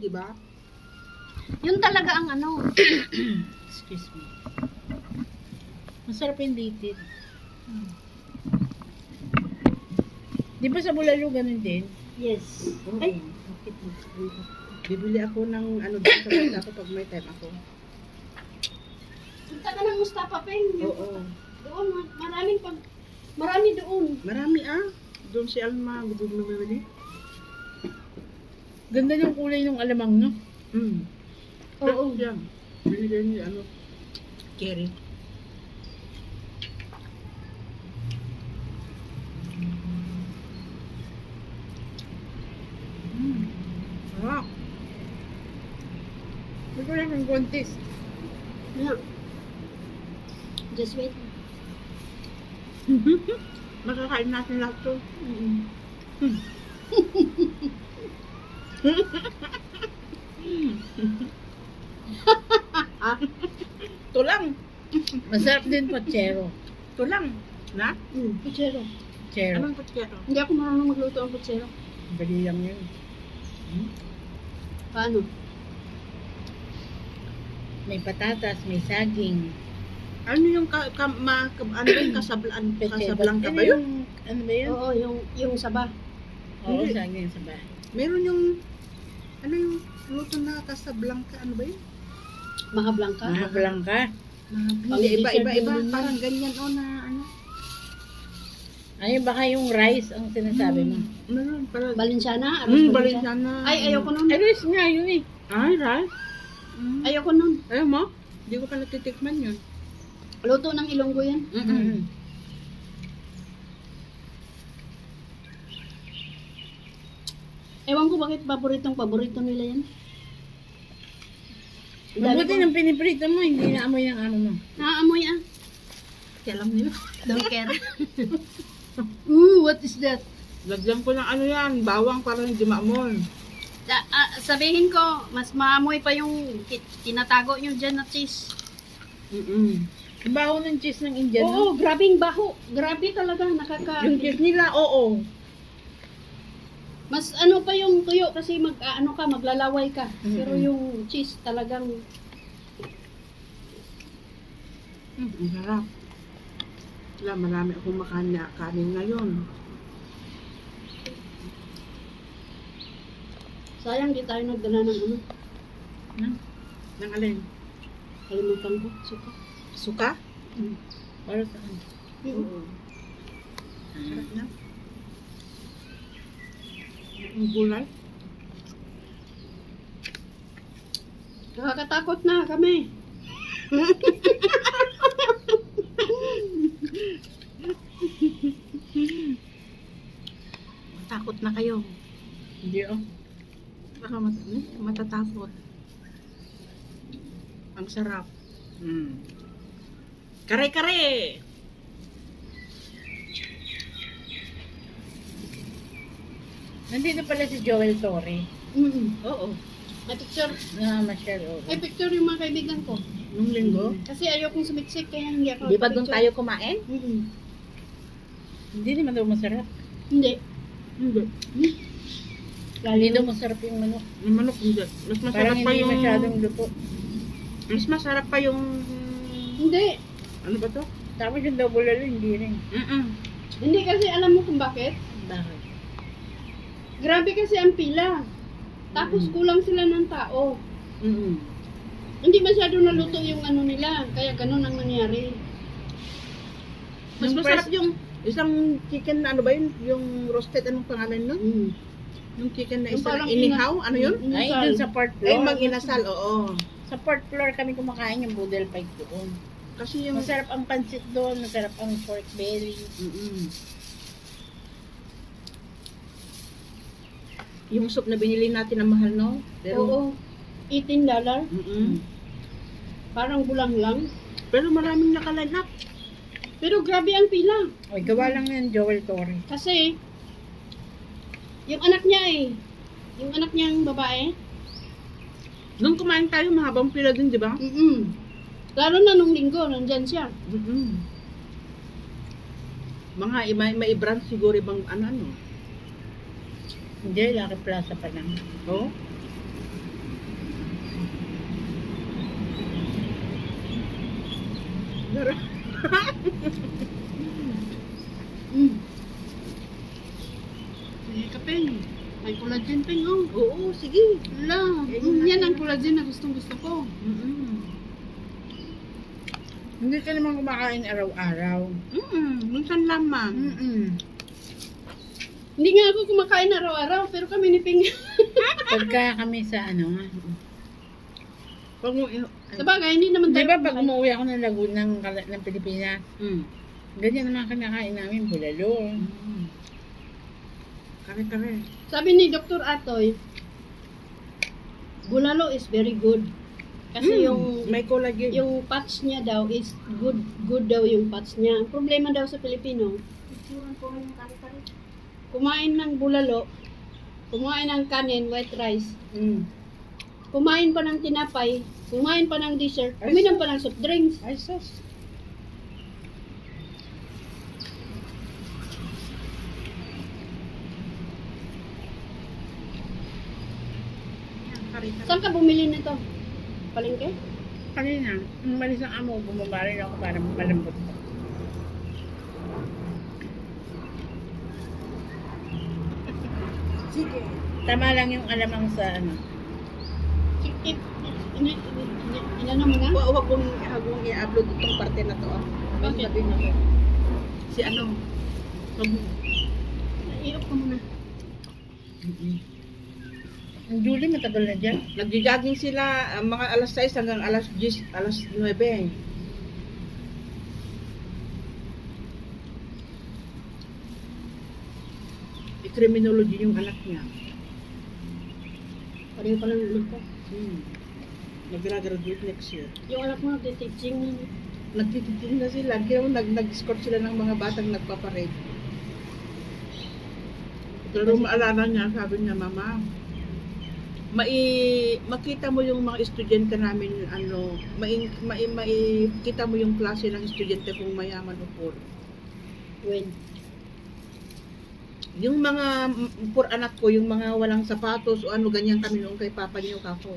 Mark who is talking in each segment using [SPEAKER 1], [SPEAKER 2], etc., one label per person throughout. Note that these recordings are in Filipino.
[SPEAKER 1] di ba?
[SPEAKER 2] Yun talaga ang ano.
[SPEAKER 3] Excuse me. Masarap yung dated. Di ba sa Bulalo ganun din?
[SPEAKER 2] Yes.
[SPEAKER 1] Ay, bakit mo? Bibili ako ng ano dito sa Mustafa pag may time ako.
[SPEAKER 2] Punta ka ng Mustafa Peng.
[SPEAKER 1] Oo.
[SPEAKER 2] Doon, marami doon.
[SPEAKER 1] Marami Doon si Alma, bibili.
[SPEAKER 3] Ganda yung kulay ng alamang, no?
[SPEAKER 1] Oo. Yan. Binigay niya cherry.
[SPEAKER 3] Wow. Ito lang ang contest.
[SPEAKER 2] Yeah. Just wait.
[SPEAKER 1] Makakain natin lahat to. Ito lang.
[SPEAKER 3] Masarap din pochero.
[SPEAKER 1] Ito lang. Na?
[SPEAKER 2] Putsero.
[SPEAKER 3] Pochero.
[SPEAKER 1] Anong kutsero?
[SPEAKER 2] Hindi ako marunong magluto ang putsero.
[SPEAKER 3] Dali lang yun.
[SPEAKER 2] Paano?
[SPEAKER 3] May patatas, may saging.
[SPEAKER 1] Ano yung ano ba yung kasablang ka ba yun?
[SPEAKER 3] Ano ba yun?
[SPEAKER 2] Oo, yung saba.
[SPEAKER 3] Oo,
[SPEAKER 1] Hindi.
[SPEAKER 3] saging sa bahay.
[SPEAKER 1] Meron yung ano yung luto na kasablanca, ano ba yun?
[SPEAKER 2] Mga blangka.
[SPEAKER 3] Mga blangka.
[SPEAKER 1] Hindi, iba,
[SPEAKER 2] yun.
[SPEAKER 1] parang ganyan na ano.
[SPEAKER 3] Ay, baka yung rice ang sinasabi mo.
[SPEAKER 1] Meron, parang
[SPEAKER 2] Balenciana. Aros
[SPEAKER 1] Balenciana.
[SPEAKER 2] Ay, ayoko nun.
[SPEAKER 3] Ay, rice nga yun eh.
[SPEAKER 1] Ay, right?
[SPEAKER 2] Ayoko nun.
[SPEAKER 1] Ayaw mo? Hindi ko pa natitikman yun.
[SPEAKER 2] Luto ng Ilonggo yan. Ewan ko bakit paborito nila yan.
[SPEAKER 3] Mabuti ng piniprito mo, hindi naamoy ng ano mo.
[SPEAKER 2] Naaamoy
[SPEAKER 1] Kaya alam nila.
[SPEAKER 2] Don't care. Ooh, what is that?
[SPEAKER 1] Lagyan ko ng ano yan, bawang para hindi maamoy.
[SPEAKER 2] Sabihin ko, mas maamoy pa yung tinatago nyo dyan na cheese.
[SPEAKER 3] Baho ng cheese ng Indian,
[SPEAKER 2] Oo,
[SPEAKER 3] no?
[SPEAKER 2] grabing baho. Grabe talaga,
[SPEAKER 1] Yung cheese nila, oo.
[SPEAKER 2] Mas ano pa yung tuyo kasi maglalaway ka. Pero yung cheese talagang
[SPEAKER 1] Ang sarap. Wala, marami akong kanin ngayon.
[SPEAKER 2] sayang di tayo nagdala ng ano.
[SPEAKER 1] Nang alin?
[SPEAKER 2] Kalimutan ko. Suka.
[SPEAKER 1] Suka?
[SPEAKER 3] Para saan?
[SPEAKER 1] Oo. Sarap na. Ang gulay.
[SPEAKER 2] Nakakatakot na kami.
[SPEAKER 1] Matakot na kayo.
[SPEAKER 3] Hindi, oh.
[SPEAKER 1] Baka matatakot. Ang sarap. Kare-kare!
[SPEAKER 3] Nandito pala si Joel Torre.
[SPEAKER 1] Oo.
[SPEAKER 2] May picture.
[SPEAKER 3] Michelle, oh.
[SPEAKER 2] May picture yung mga kaibigan ko.
[SPEAKER 1] Nung linggo.
[SPEAKER 2] Kasi ayokong sumiksik kaya hindi ako
[SPEAKER 1] Di ba doon
[SPEAKER 2] nagpa-picture.
[SPEAKER 1] tayo kumain?
[SPEAKER 3] Hindi naman daw masarap.
[SPEAKER 2] Hindi.
[SPEAKER 1] Hindi.
[SPEAKER 3] Hindi daw masarap yung manok.
[SPEAKER 1] Yung manok hindi. Mas
[SPEAKER 3] Parang
[SPEAKER 1] masarap pa
[SPEAKER 3] hindi
[SPEAKER 1] yung...
[SPEAKER 3] masyadong luto.
[SPEAKER 1] Mas masarap pa yung...
[SPEAKER 2] Hindi.
[SPEAKER 1] Ano ba to?
[SPEAKER 3] Tapos yung double lalo, hindi rin.
[SPEAKER 2] Hindi kasi alam mo kung bakit?
[SPEAKER 3] Bakit?
[SPEAKER 2] Grabe kasi ang pila. Tapos kulang sila ng tao. Hindi masyado naluto yung ano nila. Kaya ganun ang nangyari.
[SPEAKER 1] Mas
[SPEAKER 3] Yung
[SPEAKER 1] masarap
[SPEAKER 3] first-
[SPEAKER 1] yung isang chicken na ano ba yun? Yung roasted, anong pangalan nun? Yung chicken na
[SPEAKER 2] Yung
[SPEAKER 1] isang
[SPEAKER 2] parang
[SPEAKER 1] inihaw? Ano yun?
[SPEAKER 3] Ay,
[SPEAKER 2] Inasal.
[SPEAKER 3] dun sa part
[SPEAKER 1] Ay,
[SPEAKER 3] floor.
[SPEAKER 1] mag-inasal, oo.
[SPEAKER 3] Sa part floor kami kumakain yung boodle pie doon.
[SPEAKER 1] Kasi yung...
[SPEAKER 3] Masarap ang pansit doon, masarap ang pork belly.
[SPEAKER 1] Yung soup na binili natin na mahal, no?
[SPEAKER 2] Oo. $18. Parang bulang lang.
[SPEAKER 1] Pero maraming naka-line up.
[SPEAKER 2] Pero grabe ang pila.
[SPEAKER 3] Oy, gawa lang yan, Joel Torre.
[SPEAKER 2] Kasi, yung anak niya yung anak niyang babae,
[SPEAKER 1] Nung kumain tayo, mahabang pila din, di ba?
[SPEAKER 2] lalo na nung linggo, nandyan siya.
[SPEAKER 1] Mga may brand siguro ibang ano.
[SPEAKER 3] Hindi, Lucky Plaza pa lang.
[SPEAKER 1] Oh? Oo, sige.
[SPEAKER 2] Wala. Yan ang collagen na gustong gusto ko.
[SPEAKER 3] Hindi ka naman kumakain araw-araw.
[SPEAKER 1] Minsan lamang.
[SPEAKER 2] Hindi nga ako kumakain araw-araw, pero kami ni Ping.
[SPEAKER 3] Pagka kami sa ano,
[SPEAKER 1] Pag mo,
[SPEAKER 2] Sabagay, hindi naman
[SPEAKER 3] di
[SPEAKER 2] tayo
[SPEAKER 3] ba pag
[SPEAKER 2] kumakain.
[SPEAKER 3] umuwi ako ng Laguna ng Pilipinas, ganyan naman kinakain namin, bulalo.
[SPEAKER 1] Kare-kare.
[SPEAKER 2] Sabi ni Dr. Atoy, bulalo is very good. Kasi
[SPEAKER 1] May collagen.
[SPEAKER 2] yung patch niya daw is good daw yung patch niya. Ang problema daw sa Pilipino, kumain ng bulalo, kumain ng kanin, white rice, kumain pa ng tinapay, kumain pa ng dessert, kuminom pa ng soft drinks.
[SPEAKER 1] Ay, sus.
[SPEAKER 2] Saan ka bumili nito? Palengke?
[SPEAKER 3] Kanina, umalis ang amo, bumaba rin ako para malambot ko.
[SPEAKER 1] Sige.
[SPEAKER 3] Tama lang yung alamang sa ano.
[SPEAKER 2] Inano mo na?
[SPEAKER 1] Huwag kong i-upload itong parte na to.
[SPEAKER 2] Bakit?
[SPEAKER 1] Sabihin ako. Si ano?
[SPEAKER 2] I-off ko muna.
[SPEAKER 3] Ang Julie, matagal na dyan.
[SPEAKER 1] Nagja-jogging sila mga alas 6 hanggang alas 10, alas 9. Criminology yung anak niya.
[SPEAKER 2] Pareho pa lang anak ko.
[SPEAKER 1] Mag-graduate next year.
[SPEAKER 2] Yung anak mo nagtiteaching.
[SPEAKER 1] Nagtititin na sila. Kaya nag-escort sila ng mga batang nagpaparade. Pero maalala niya, sabi niya, Mama, makita mo yung mga estudyante namin, ano, makita mo yung klase ng estudyante kung mayaman o poor.
[SPEAKER 2] When?
[SPEAKER 1] Yung mga poor anak ko, yung mga walang sapatos o ano, ganyan kami noong kay Papa niyo kako.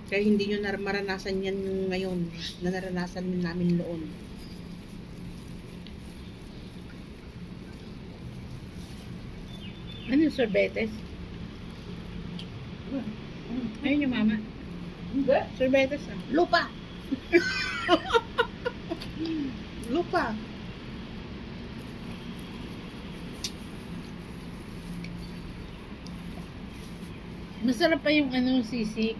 [SPEAKER 1] Kaya hindi nyo maranasan yan ngayon, na naranasan namin noon.
[SPEAKER 3] Ano yung sorbetes? Ayun yung mama. Sorbetes ah.
[SPEAKER 1] Lupa! Lupa!
[SPEAKER 3] Masarap pa yung ano, sisig.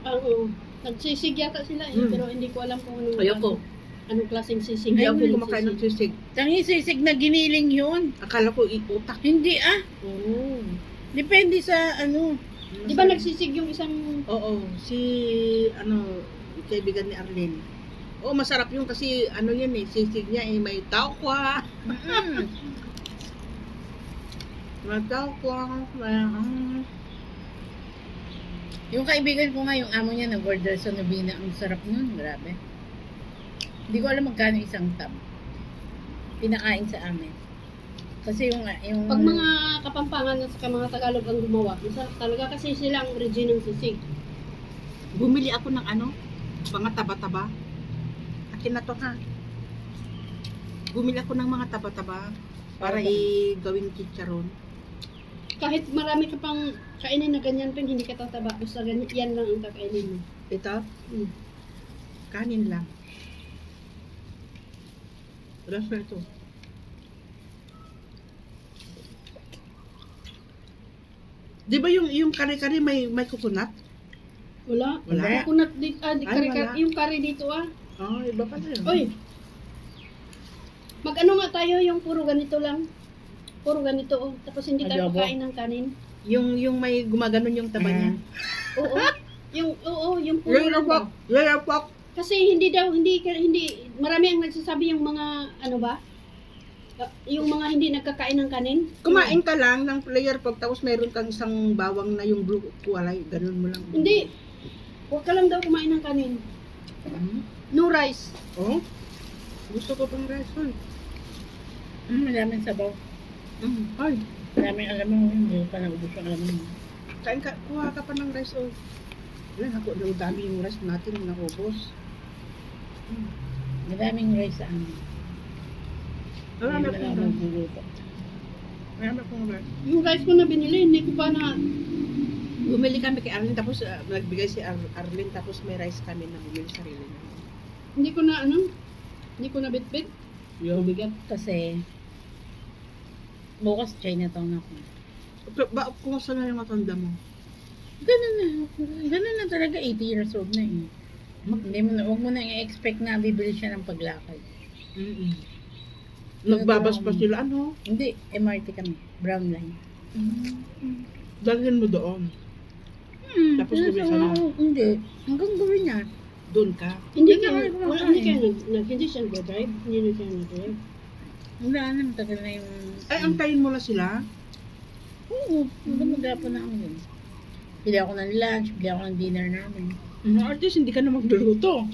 [SPEAKER 2] Oo. Nagsisig yata sila eh, pero hindi ko alam kung anong klaseng sisig.
[SPEAKER 1] Hindi
[SPEAKER 3] Ay,
[SPEAKER 1] ako
[SPEAKER 3] may
[SPEAKER 1] kumakain ng sisig.
[SPEAKER 3] Tangi sisig na giniling yun.
[SPEAKER 1] Akala ko utak.
[SPEAKER 3] Hindi ah.
[SPEAKER 1] Oo.
[SPEAKER 3] Depende sa ano.
[SPEAKER 2] Di ba nagsisig yung isang...
[SPEAKER 1] Oo. Si, kaibigan ni Arlene. Oo, masarap yun kasi ano yun eh, sisig niya eh, may tawkwa. May tawkwa.
[SPEAKER 3] Yung kaibigan ko nga, yung amo niya nag-order sa Novena. Ang sarap nun, grabe. Hindi ko alam magkano isang tab. Pinakain sa amin. Kasi yung
[SPEAKER 2] Pag mga Kapampangan at saka mga Tagalog ang gumawa, masarap talaga kasi sila ang origin ng sisig.
[SPEAKER 1] Bumili ako ng mga taba-taba. Akin na to ha. Bumili ako ng mga taba-taba para gawing chicharon.
[SPEAKER 2] Kahit marami ka pang kainin na ganyan pin, hindi ka tataba. Basta ganyan, yan lang ang kakainin mo.
[SPEAKER 1] Ito, kanin lang. Rasa ito. Di ba yung kare-kare may coconut?
[SPEAKER 2] Wala.
[SPEAKER 1] Wala.
[SPEAKER 2] Coconut dito,
[SPEAKER 1] wala.
[SPEAKER 2] yung curry dito ah.
[SPEAKER 1] Oh, iba pa rin.
[SPEAKER 2] Oy! Mag-ano nga tayo yung puro ganito lang. Puro ganito oh. Tapos hindi tayo
[SPEAKER 3] Adobo.
[SPEAKER 2] kakain ng kanin.
[SPEAKER 1] Yung may gumaganon yung taba niya.
[SPEAKER 2] Oo. Yung puro lang ba?
[SPEAKER 1] Lalapok.
[SPEAKER 2] Kasi hindi marami ang nagsasabi yung mga ano ba? Yung mga hindi nagkakain ng kanin.
[SPEAKER 1] Kumain ka lang ng player pag tapos meron kang isang bawang na yung blue kulay. Ganun mo lang.
[SPEAKER 2] Hindi. Huwag ka lang daw kumain ng kanin. No rice.
[SPEAKER 1] Oh? Gusto ko pang rice.
[SPEAKER 3] Maraming sabaw.
[SPEAKER 1] Ay,
[SPEAKER 3] Maraming alam mo, hindi pa naubos yung alam mo.
[SPEAKER 1] kain ka, kuha ka pa ng rice. Oh. Wala, ako daw dami yung rice natin na ubos.
[SPEAKER 3] Maraming rice sa amin.
[SPEAKER 1] Wala
[SPEAKER 3] Hindi
[SPEAKER 1] na
[SPEAKER 3] na lang
[SPEAKER 1] po.
[SPEAKER 3] magluluto.
[SPEAKER 1] Marami akong rice.
[SPEAKER 2] Yung rice ko na binili, hindi ko pa na...
[SPEAKER 1] Bumili kami kay Arlene, tapos nagbigay si Arlene, tapos may rice kami na bumili sarili namin.
[SPEAKER 2] Hindi ko na hindi ko na bitbit.
[SPEAKER 1] Yung
[SPEAKER 2] Bigat.
[SPEAKER 3] Kasi, bukas Chinatown ako.
[SPEAKER 1] kumusta na yung matanda mo?
[SPEAKER 3] Ganun na talaga, 80 years old na eh. Hindi mo na, huwag mo na i-expect na bibili siya ng paglakad.
[SPEAKER 1] Nagbabas pa sila, ano?
[SPEAKER 3] Hindi, MRT kami, brown line.
[SPEAKER 1] Dalhin mo doon. Tapos gawin
[SPEAKER 3] nasa-
[SPEAKER 1] ka na.
[SPEAKER 3] Hindi, hanggang gawin niya.
[SPEAKER 1] Doon ka.
[SPEAKER 2] Hindi
[SPEAKER 3] Hindi
[SPEAKER 2] ka,
[SPEAKER 3] ka
[SPEAKER 2] hindi ka hindi siya nag-drive. Hindi na siya nag-drive.
[SPEAKER 3] Wala na, matagal na yung...
[SPEAKER 1] Ay, antayin mo na sila?
[SPEAKER 3] Oo, hanggang maghapon na kami. Bili ako ng lunch, bili ako ng dinner namin.
[SPEAKER 1] At least hindi ka na magluluto.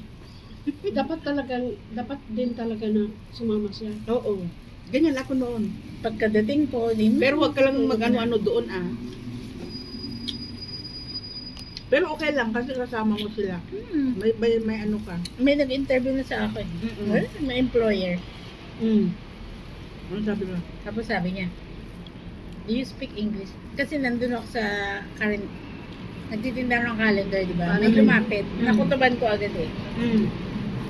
[SPEAKER 2] Dapat din talaga na sumama siya.
[SPEAKER 1] Oo. Ganyan ako noon.
[SPEAKER 3] Pagkadating ko,
[SPEAKER 1] Pero wag ka lang mag-ano-ano doon, ah. Pero okay lang kasi kasama mo sila. May ano ka.
[SPEAKER 3] May nag-interview na sa akin. Well, may employer.
[SPEAKER 1] Ano sabi mo?
[SPEAKER 3] Tapos sabi niya, do you speak English? Kasi nandun ako sa current, nagtitinda ng calendar, di ba? May lumapit. Nakutuban ko agad eh.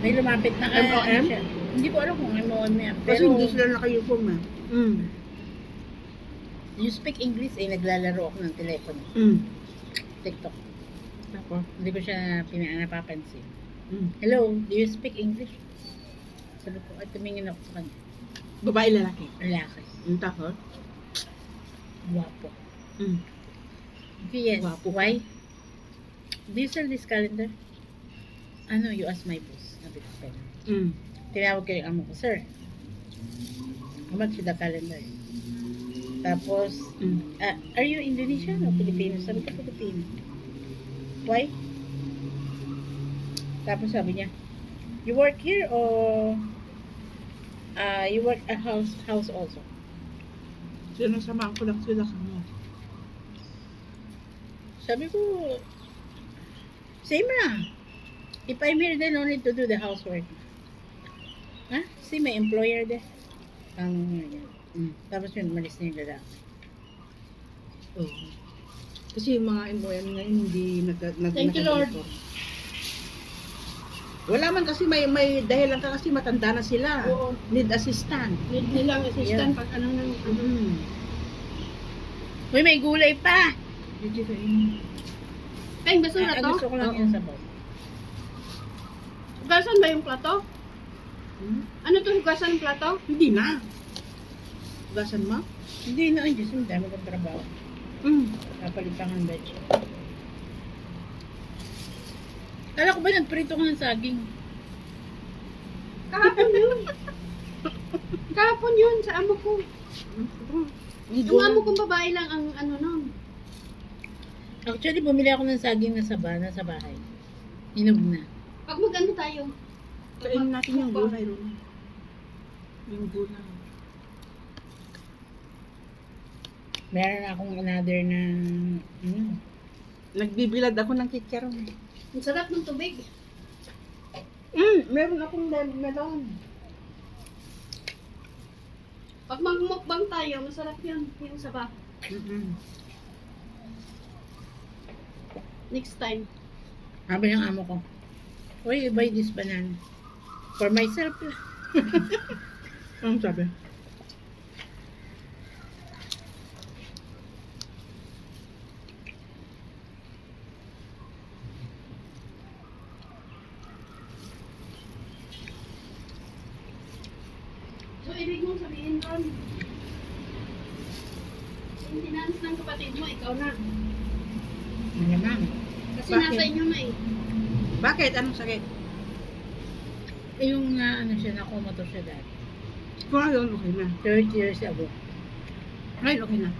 [SPEAKER 3] May lumapit na
[SPEAKER 1] MOM?
[SPEAKER 3] ano siya. Hindi ko alam kung MOM yan.
[SPEAKER 1] Kasi
[SPEAKER 3] Pero,
[SPEAKER 1] hindi sila naka-uniform, ah.
[SPEAKER 3] do you speak English? Eh, naglalaro ako ng telepono. TikTok.
[SPEAKER 1] Tapos?
[SPEAKER 3] Hindi ko siya napapansin. Hello, do you speak English? Sabi ko, at tumingin ako sa kanya.
[SPEAKER 1] Babae, lalaki.
[SPEAKER 3] Lalaki.
[SPEAKER 1] Tapos?
[SPEAKER 3] Guwapo. Okay, yes.
[SPEAKER 1] Guwapo.
[SPEAKER 3] Why? Do you sell this calendar? Ano, you ask my boss. Sabi ko, pwede. Tinawag ko yung amo ko, sir. How much is the calendar? Tapos, are you Indonesian o Filipino? Sabi ko, Filipino. Why? Tapos sabi niya, you work here or you work at house also?
[SPEAKER 1] Sinasamahan ko lang sila kamo.
[SPEAKER 3] Sabi ko, same na. If I'm here, then only to do the housework. Ha? Si may employer din. Tapos yun, malis na yung lalaki.
[SPEAKER 1] Oo. Kasi yung mga MOM ngayon hindi
[SPEAKER 2] Thank you, Lord.
[SPEAKER 1] Wala man kasi may dahilan ka kasi matanda na sila.
[SPEAKER 2] Oo.
[SPEAKER 1] Need assistant.
[SPEAKER 2] Need nilang assistant
[SPEAKER 3] Yeah.
[SPEAKER 2] pag ano nang
[SPEAKER 3] Uy, may gulay pa!
[SPEAKER 1] Hindi kayo.
[SPEAKER 2] Ay, basura to?
[SPEAKER 3] Gusto ko lang
[SPEAKER 1] Oo.
[SPEAKER 3] yung sabaw.
[SPEAKER 2] Hugasan ba yung plato? Ano to, hugasan ng plato?
[SPEAKER 1] Hindi na. Hugasan mo?
[SPEAKER 3] Hindi na, Diyos, ang dami kong trabaho. Kapalitan ng leche. Kala ko ba nagprito ka ng saging?
[SPEAKER 2] Kahapon yun. Kahapon yun sa amo ko. Yung amo kong babae lang ang ano nun.
[SPEAKER 3] Actually, bumili ako ng saging na sa bahay. Inog na.
[SPEAKER 2] Pag mag-ano tayo?
[SPEAKER 1] Kainin natin yung gulay ron. Yung gulay.
[SPEAKER 3] Meron akong another na,
[SPEAKER 1] Nagbibilad ako ng chicharon.
[SPEAKER 2] Ang sarap ng tubig.
[SPEAKER 1] Meron akong melon.
[SPEAKER 2] Pag magmukbang tayo, masarap yun. Yung saba. Next time.
[SPEAKER 3] sabi ng amo ko, uy, buy this banana. For myself.
[SPEAKER 1] Anong sabi?
[SPEAKER 2] So, ibig mong sabihin ron, maintenance ng kapatid mo, ikaw na.
[SPEAKER 3] Ano naman?
[SPEAKER 2] Kasi
[SPEAKER 1] Bakit?
[SPEAKER 2] nasa inyo na eh.
[SPEAKER 1] Bakit? Anong sakit?
[SPEAKER 3] Yung siya, nakumato siya dati.
[SPEAKER 1] Kung ngayon, okay na.
[SPEAKER 3] 30 years ago.
[SPEAKER 1] Ngayon, okay na.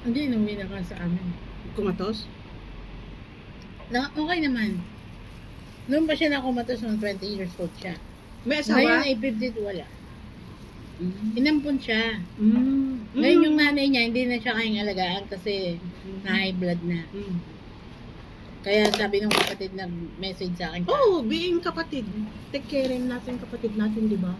[SPEAKER 3] Hindi, inuwi na ka sa amin.
[SPEAKER 1] Kumatos?
[SPEAKER 3] Okay naman. Noon pa siya nakumatos nung 20 years old siya.
[SPEAKER 1] May
[SPEAKER 3] Ngayon
[SPEAKER 1] asawa?
[SPEAKER 3] ay 52, wala. Inampun siya.
[SPEAKER 1] Mm.
[SPEAKER 3] Ngayon yung nanay niya, hindi na siya kayang alagaan kasi na-high blood na. Kaya sabi ng kapatid na message sa akin,
[SPEAKER 1] Oh, being kapatid. Take care rin natin kapatid natin, di ba?